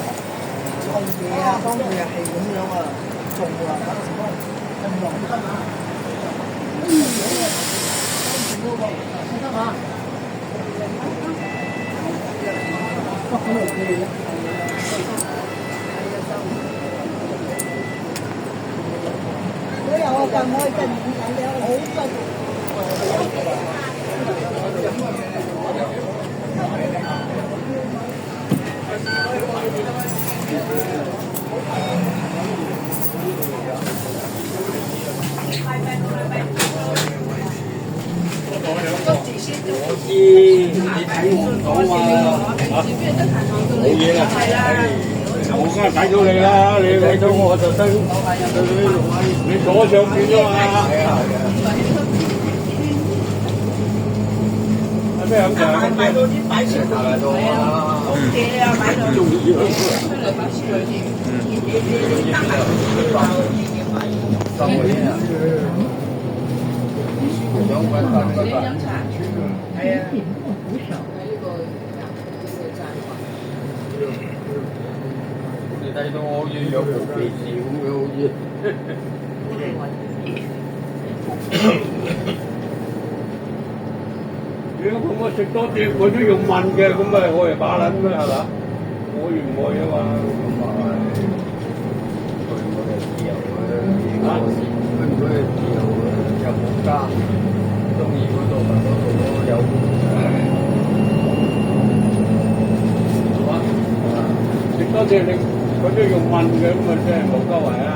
嘢啊，當佢係咁樣啊，做啊，咁耐得嘛？得嘛？我有啊，咁可以跟住睇嘅，好多。我知你睇唔到嘛嚇，冇嘢啦，我梗係睇到你啦，你睇到我就得，你左上邊啫嘛。係啊係啊。有咩咁就買到啲擺設度嚟到啊，好嘢啊，買到中意啊，出嚟擺設嗰啲，你得閒收嗰啲啊。你飲茶？係啊。你睇到我好似有部鼻屎咁嘅好似。如果我食多啲，佢都要問嘅，咁咪我係把撚咩係嘛？我願唔愛啊嘛。咁啊係，佢我哋自由嘅，佢係自由嘅，有國家。中意嗰度咪嗰度咯，有係嘛？食多啲你佢都要問嘅，咁啊真係冇交為啊！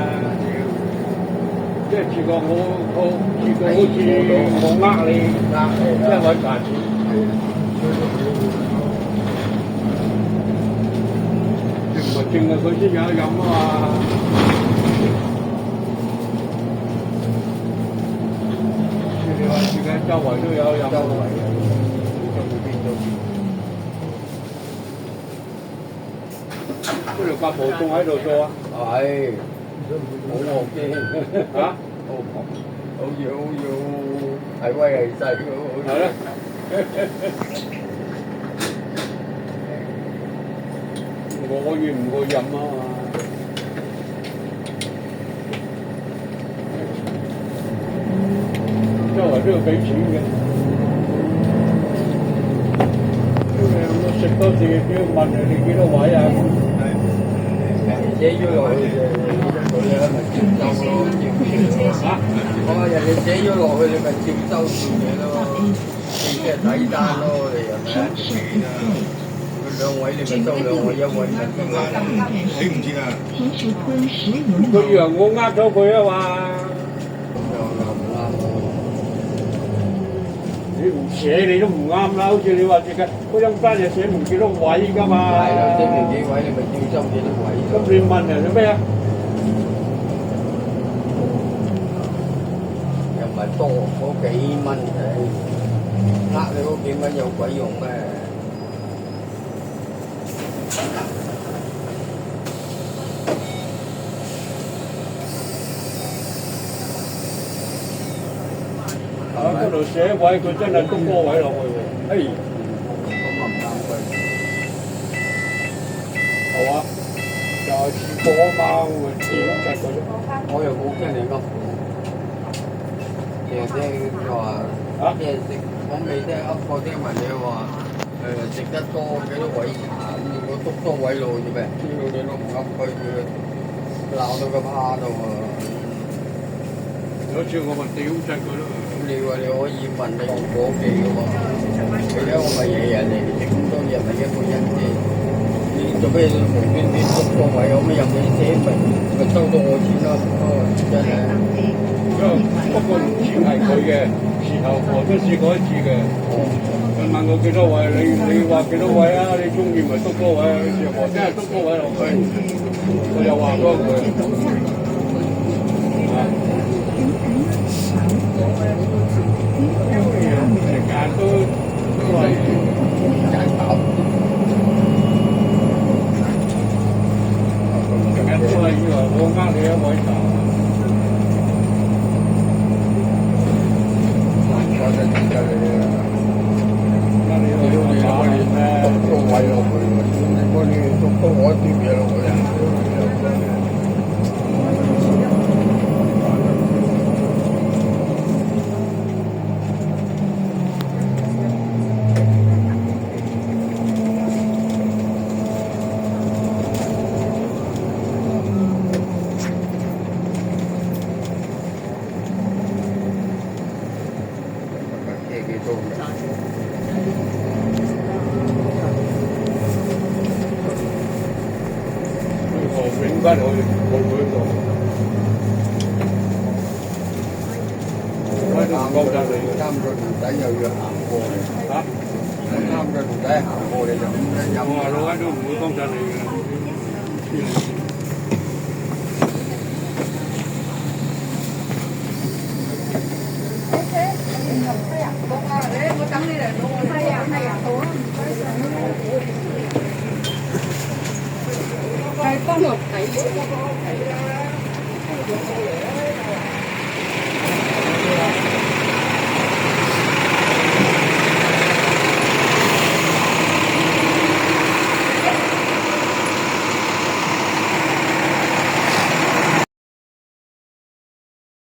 即係試過我試過好似我呃你，即係揾價錢。唔係淨係佢先有得飲啊嘛！而家周圍都有周圍嘅，就會變咗。嗰條八寶仲喺度做啊？係，好惡嘅嚇，好似係威係勢咁。係咧。我願唔會飲啊嘛。周圍都要俾錢嘅，我食多次都要問你幾多位啊？寫咗落去佢咧咪接收咯，嚇！我話人哋寫咗落去，你咪接收做嘢咯，你即係睇單咯，你又唔係錢啊？佢兩位你咪收兩位，一位咪睇唔知啊！佢讓我呃咗佢啊嘛！你唔寫你都唔啱啦，好似你話隻嘅嗰張單就寫唔幾多位㗎嘛。係啦，寫唔幾位，你咪照收幾多位。咁你問人做咩啊？又唔係多嗰幾蚊嘅，呃你嗰幾蚊有鬼用咩？嗰度寫位，佢真係篤多位落去喎。哎，咁啊唔啱佢，係嘛？就係試過啊嘛，我點實佢啫？我又冇聽你噏，淨係聽佢話咩食，我未聽噏過，聽聞你話食得多幾多位茶，咁如果篤多位落去咩？呢度你都唔噏佢，佢鬧到佢趴到啊！有次我咪屌實佢咯。你話你可以問你伙計嘅喎，而家我咪日日嚟食咁多嘢，咪一個人啫。你做咩無端端篤個位，有咩入你寫咪收到我錢咯？真係。不過錢係佢嘅，時候我都試過一次嘅。佢問我幾多位，你話幾多位啊？你中意咪篤多位，我真係篤多位落去，我又話多佢。時間都係揀頭，成日都係以為我呃你一位茶。你都位落去，你嗰啲都可以啲嘢落去啊！永翻去冇佢度，我都唔覺得你啱咗條仔又要行過嚟嚇，啱咗條仔行過嚟就咁樣飲。我話老闆都唔會幫襯你嘅。我等你嚟攞我。係啊，好啊，唔該晒。係幫我睇。